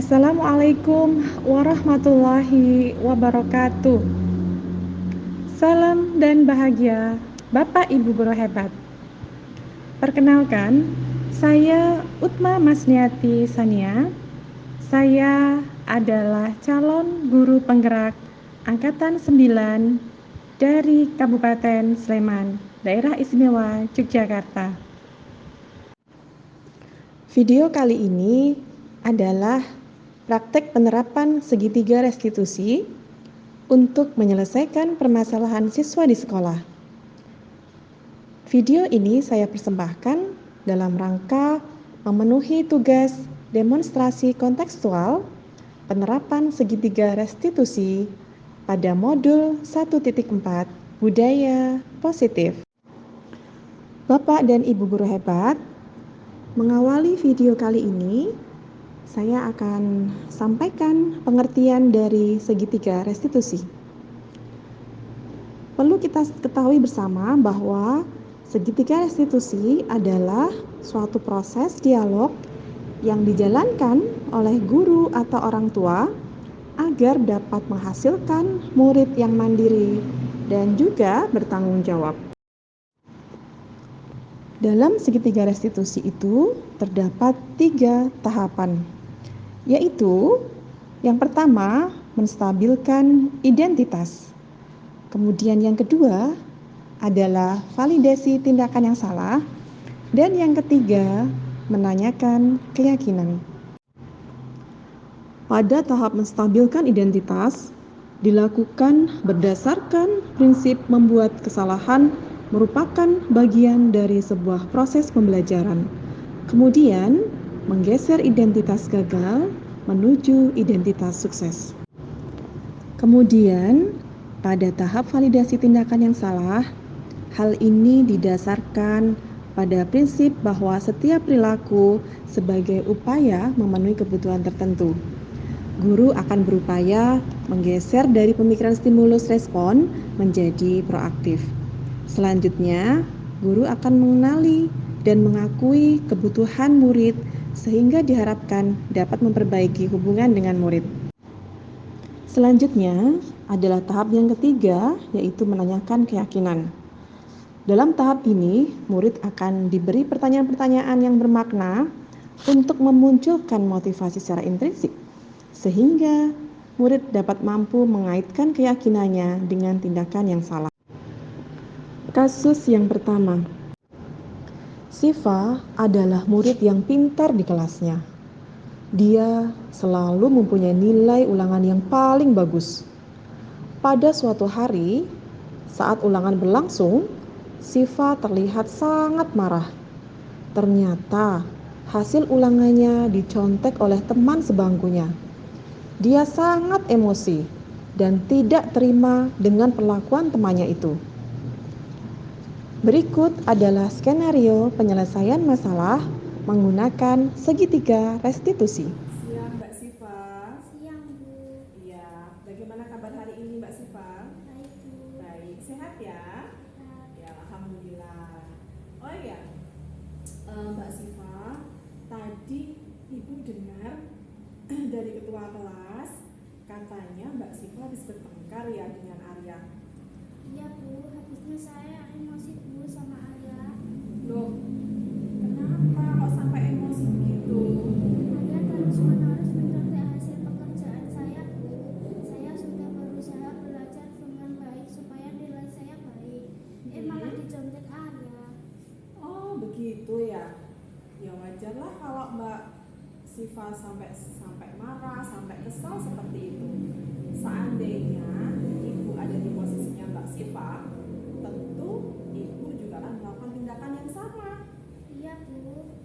Assalamualaikum warahmatullahi wabarakatuh. Salam dan bahagia, Bapak Ibu guru hebat. Perkenalkan, saya Utma Masniati Sania. Saya adalah calon guru penggerak Angkatan 9 dari Kabupaten Sleman, Daerah Istimewa Yogyakarta. Video kali ini adalah praktek penerapan segitiga restitusi untuk menyelesaikan permasalahan siswa di sekolah. Video ini saya persembahkan dalam rangka memenuhi tugas demonstrasi kontekstual penerapan segitiga restitusi pada modul 1.4 Budaya Positif. Bapak dan Ibu guru hebat, mengawali video kali ini, saya akan sampaikan pengertian dari segitiga restitusi. Perlu kita ketahui bersama bahwa segitiga restitusi adalah suatu proses dialog yang dijalankan oleh guru atau orang tua agar dapat menghasilkan murid yang mandiri dan juga bertanggung jawab. Dalam segitiga restitusi itu terdapat 3 tahapan, yaitu yang pertama menstabilkan identitas. Kemudian yang kedua adalah validasi tindakan yang salah, dan yang ketiga menanyakan keyakinan. Pada tahap menstabilkan identitas dilakukan berdasarkan prinsip membuat kesalahan merupakan bagian dari sebuah proses pembelajaran. Kemudian menggeser identitas gagal menuju identitas sukses. Kemudian pada tahap validasi tindakan yang salah, hal ini didasarkan pada prinsip bahwa setiap perilaku sebagai upaya memenuhi kebutuhan tertentu. Guru akan berupaya menggeser dari pemikiran stimulus respon menjadi proaktif. Selanjutnya, guru akan mengenali dan mengakui kebutuhan murid sehingga diharapkan dapat memperbaiki hubungan dengan murid. Selanjutnya adalah tahap yang ketiga, yaitu menanyakan keyakinan. Dalam tahap ini, murid akan diberi pertanyaan-pertanyaan yang bermakna untuk memunculkan motivasi secara intrinsik, sehingga murid dapat mampu mengaitkan keyakinannya dengan tindakan yang salah. Kasus yang pertama, Siva adalah murid yang pintar di kelasnya. Dia selalu mempunyai nilai ulangan yang paling bagus. Pada suatu hari, saat ulangan berlangsung, Siva terlihat sangat marah. Ternyata hasil ulangannya dicontek oleh teman sebangkunya. Dia sangat emosi dan tidak terima dengan perlakuan temannya itu. Berikut adalah skenario penyelesaian masalah menggunakan segitiga restitusi. Siang Mbak Siva. Siang, Bu. Iya, bagaimana kabar hari ini Mbak Siva? Baik, Bu. Baik, sehat ya? Sehat. Ya, alhamdulillah. Oh iya, Mbak Siva, tadi Ibu dengar dari ketua kelas katanya Mbak Siva habis bertengkar ya dengan Arya. Iya, Bu. Habisnya saya emosi, Bu, sama Arya. Loh, kenapa kok sampai emosi begitu? Arya terus-menerus mencontek hasil pekerjaan saya, Bu. Saya sudah berusaha belajar dengan baik supaya nilai saya baik. Malah dicontek Arya. Oh, begitu ya. Ya wajarlah kalau Mbak Siva sampai marah, sampai kesal seperti itu. Seandainya Ibu ada di posisinya Mbak Siva, tentu Ibu juga akan melakukan tindakan yang sama. Iya, Bu.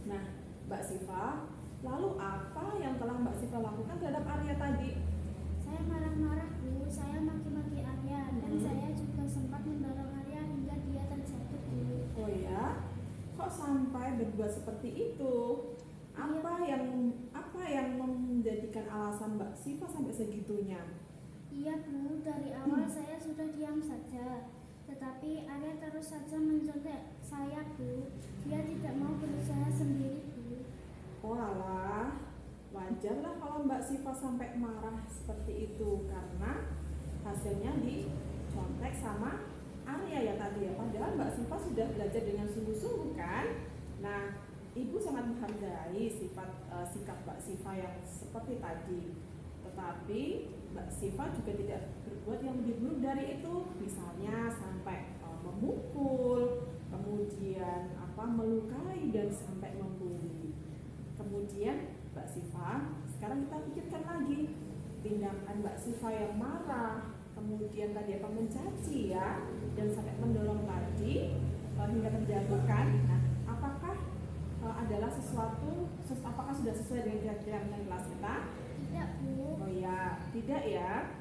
Nah, Mbak Siva, lalu apa yang telah Mbak Siva lakukan terhadap Arya tadi? Saya marah-marah, Bu. Saya maki-maki Arya dan saya juga sempat mendorong Arya hingga dia terjatuh, Bu. Oh ya, kok sampai berbuat seperti itu? Apa yang menjadikan alasan Mbak Siva sampai segitunya? Iya, Bu, dari awal saya sudah diam saja. Tetapi Arya terus saja mencontek saya, Bu. Dia tidak mau berusaha sendiri, Bu. Oh alah, wajar lah kalau Mbak Siva sampai marah seperti itu karena hasilnya dicontek sama Arya ya tadi ya. Padahal Mbak Siva sudah belajar dengan sungguh-sungguh kan. Nah, Ibu sangat menghargai sikap Mbak Siva yang seperti tadi. Tetapi Mbak Siva juga tidak berbuat yang lebih buruk dari itu. Misalnya sampai memukul, kemudian melukai dan sampai membuli. Kemudian Mbak Siva, sekarang kita pikirkan lagi tindakan Mbak Siva yang marah, kemudian tadi mencaci ya, dan sampai mendorong tadi hingga terjatuhkan. Nah, apakah adalah apakah sudah sesuai dengan keyakinan kelas kita? Tidak, Bu. Oh ya, tidak ya.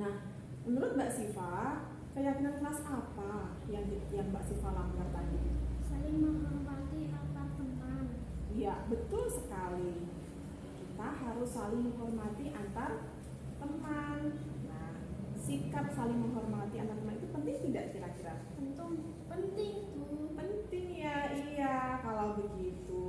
Nah, menurut Mbak Siva, keyakinan kelas apa yang Mbak Siva langgar tadi? Saling menghormati antar teman. Iya, betul sekali. Kita harus saling menghormati antar teman. Nah, sikap saling menghormati antar teman itu penting tidak kira-kira? Penting, Bu. Penting ya, iya. Kalau begitu,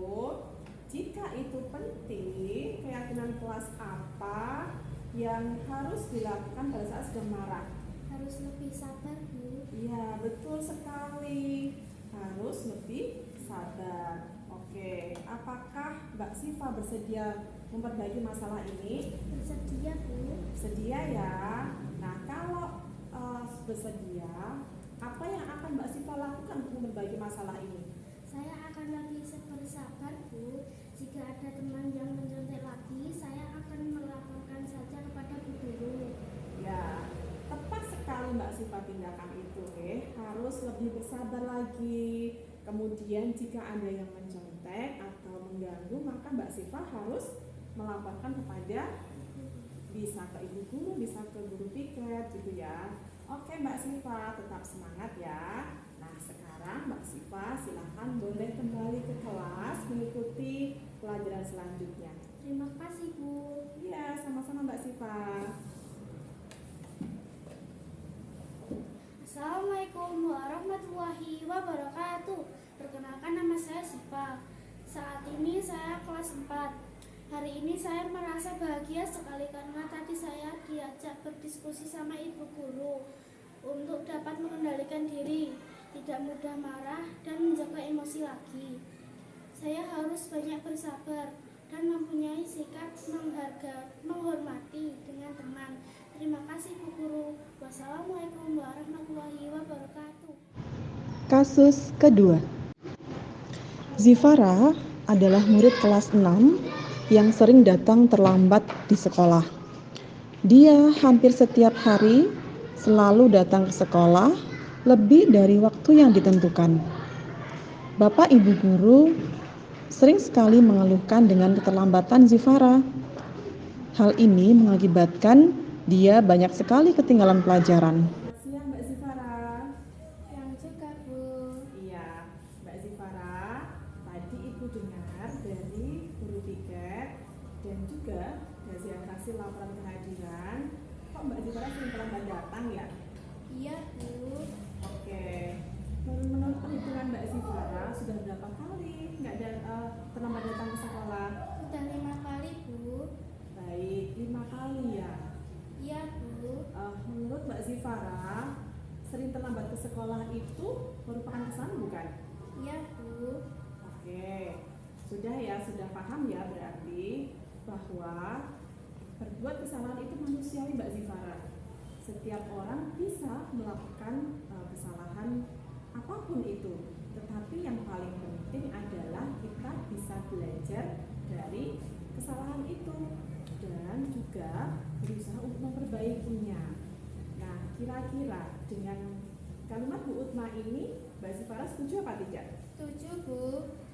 jika itu penting, keyakinan kelas apa yang harus dilakukan pada saat sedang marah? Harus lebih sabar, Bu. Iya, betul sekali. Harus lebih sabar. Oke, apakah Mbak Siva bersedia memperbaiki masalah ini? Bersedia, Bu. Bersedia ya. Nah, kalau bersedia, apa yang akan Mbak Siva lakukan untuk memperbaiki masalah ini? Saya akan lebih bersabar, Bu. Jika ada teman yang mencontek lagi, saya akan melaporkan saja kepada Bu Guru. Ya, tepat sekali Mbak Siva tindakan itu. Harus lebih bersabar lagi. Kemudian jika ada yang mencontek atau mengganggu, maka Mbak Siva harus melaporkan kepada bisa ke ibu guru, bisa ke guru piket gitu ya. Oke Mbak Siva, tetap semangat ya. Nah, sekarang Mbak Siva silahkan boleh kembali ke kelas mengikuti pelajaran selanjutnya. Terima kasih, Bu. Iya, sama-sama Mbak Siva. Assalamualaikum warahmatullahi wabarakatuh. Perkenalkan, nama saya Siva. Saat ini saya kelas 4. Hari ini saya merasa bahagia sekali karena tadi saya diajak berdiskusi sama ibu guru untuk dapat mengendalikan diri, tidak mudah marah dan menjaga emosi lagi. Saya harus banyak bersabar dan mempunyai sikap menghormati dengan teman. Terima kasih Bu Guru. Wassalamualaikum warahmatullahi wabarakatuh. Kasus kedua. Zifara adalah murid kelas 6 yang sering datang terlambat di sekolah. Dia hampir setiap hari selalu datang ke sekolah lebih dari waktu yang ditentukan. Bapak Ibu guru sering sekali mengeluhkan dengan keterlambatan Zifara. Hal ini mengakibatkan dia banyak sekali ketinggalan pelajaran. Selamat siang Mbak Zifara. Yang juga, Bu. Iya, Mbak Zifara, tadi Ibu dengar dari guru piket dan juga dari yang kasih laporan kehadiran. Kok Mbak Zifara sering terlambat datang ya? Iya, Bu. Oke, menurut perhitungan Mbak Zifara sudah berapa kali nggak terlambat datang ke sekolah? Sudah 5 kali, Bu. Baik, 5 kali ya. Iya, Bu. Menurut Mbak Zifara, sering terlambat ke sekolah itu merupakan kesalahan bukan? Iya, Bu. Oke, sudah ya, sudah paham ya berarti bahwa berbuat kesalahan itu manusiawi Mbak Zifara. Setiap orang bisa melakukan kesalahan apapun itu, tetapi yang paling penting adalah kita bisa belajar dari kesalahan itu dan juga berusaha untuk memperbaikinya. Nah, kira-kira dengan kalimat Bu Utma ini, Mbak Zifara setuju apa tidak? Setuju, Bu.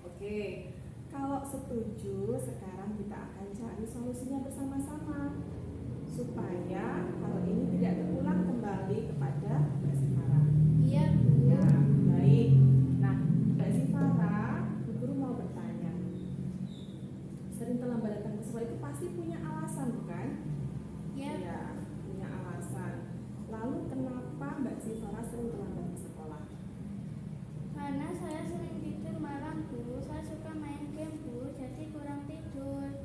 Oke, kalau setuju, sekarang kita akan cari solusinya bersama-sama supaya hal ini tidak terulang kembali kepada Mbak Zifara. Iya, Bu. Ya, baik. Nah, Mbak Zifara, Bu Guru mau bertanya. Sering terlambat datang ke sekolah itu pasti punya alasan, bukan? Iya. Ya, punya alasan. Lalu kenapa Mbak Zifara sering terlambat ke sekolah? Karena saya sering tidur malam, Bu. Saya suka main game, Bu. Jadi kurang tidur.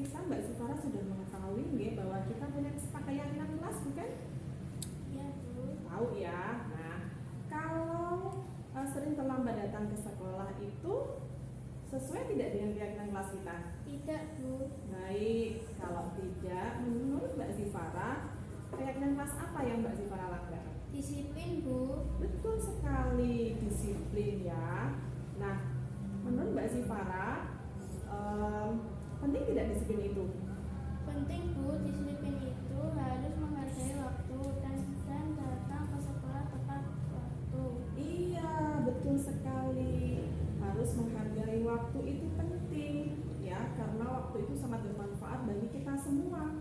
kita Mbak Sifara sudah mengetahui nggih bahwa kita punya pakaian kelas bukan? Iya, Bu. Tahu ya. Nah, kalau sering terlambat datang ke sekolah itu sesuai tidak dengan keyakinan kelas kita? Tidak, Bu. Baik, kalau tidak, menurut Mbak Sifara, keyakinan kelas apa yang Mbak Sifara langgar? Disiplin, Bu. Betul sekali, disiplin ya. Nah, menurut Mbak Sifara, penting tidak disiplin itu? Penting, Bu. Disiplin itu harus menghargai waktu dan datang ke sekolah tepat waktu. Iya, betul sekali. Harus menghargai waktu itu penting ya, karena waktu itu sangat bermanfaat bagi kita semua.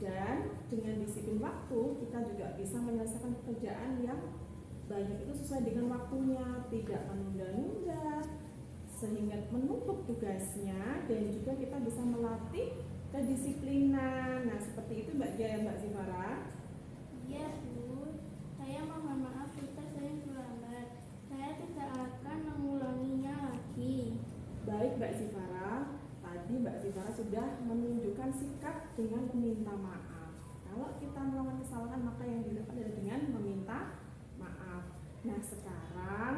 Dan dengan disiplin waktu, kita juga bisa menyelesaikan pekerjaan yang banyak itu sesuai dengan waktunya, tidak menunda-nunda, sehingga menumpuk tugasnya, dan juga kita bisa melatih kedisiplinan. Nah, seperti itu Mbak Gia dan Mbak Sifara. Iya, Bu. Saya mohon maaf jika saya terlambat. Saya tidak akan mengulanginya lagi. Baik Mbak Sifara, tadi Mbak Sifara sudah menunjukkan sikap dengan meminta maaf. Kalau kita melakukan kesalahan, maka yang dilakukan adalah dengan meminta maaf. Nah, sekarang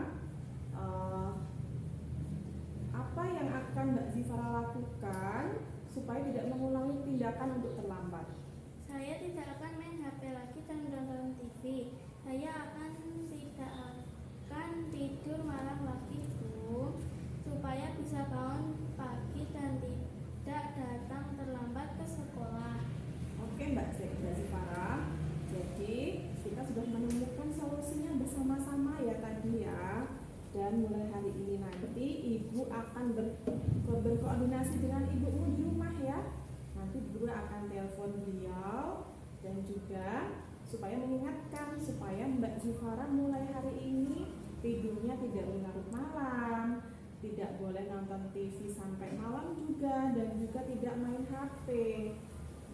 apa yang akan Mbak Sifara lakukan supaya tidak mengulangi tindakan untuk terlambat? Saya tidak akan main HP lagi dan nonton TV. Saya tidak akan tidur malam lagi, Bu, supaya bisa bangun pagi dan tidak datang terlambat ke sekolah. Oke Mbak Sifara, jadi kita sudah menemukan solusinya bersama-sama ya tadi ya. Dan mulai hari ini nanti Ibu akan berkoordinasi dengan ibumu di rumah ya. Nanti Ibu akan telepon beliau dan juga supaya mengingatkan supaya Mbak Sifara mulai hari ini tidurnya tidak larut malam, tidak boleh nonton TV sampai malam juga, dan juga tidak main HP.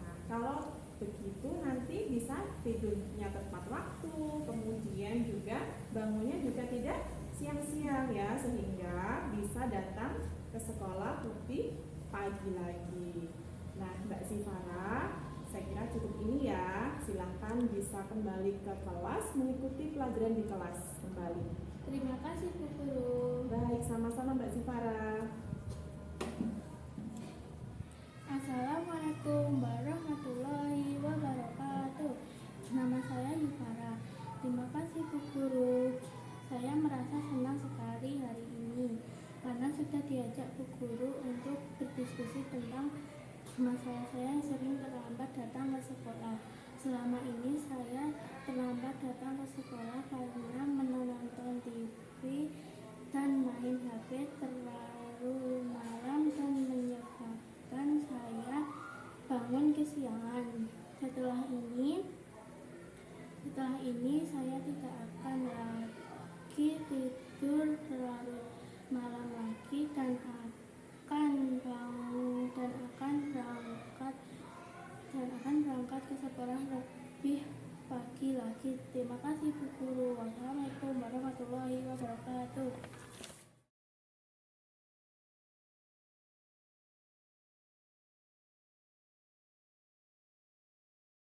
Nah, kalau begitu nanti bisa tidurnya tepat waktu, kemudian juga bangunnya juga tidak siang-siang ya, sehingga bisa datang ke sekolah lebih pagi lagi. Nah, Mbak Sifara, saya kira cukup ini ya. Silahkan bisa kembali ke kelas, mengikuti pelajaran di kelas kembali. Terima kasih, Bu Guru. Baik, sama-sama Mbak Sifara. Assalamualaikum warahmatullahi wabarakatuh. Nama saya Yufara. Terima kasih, Bu Guru. Saya merasa senang sekali hari ini karena sudah diajak Bu Guru untuk berdiskusi tentang masalah saya yang sering terlambat datang ke sekolah. Selama ini saya terlambat datang ke sekolah karena menonton TV dan main HP terlalu malam dan menyebabkan saya bangun kesiangan. Setelah ini saya tidak akan lagi tidur terlalu malam lagi dan akan berangkat ke sekolah lebih pagi lagi. Terima kasih, Bu Guru. Wassalamualaikum warahmatullahi wabarakatuh.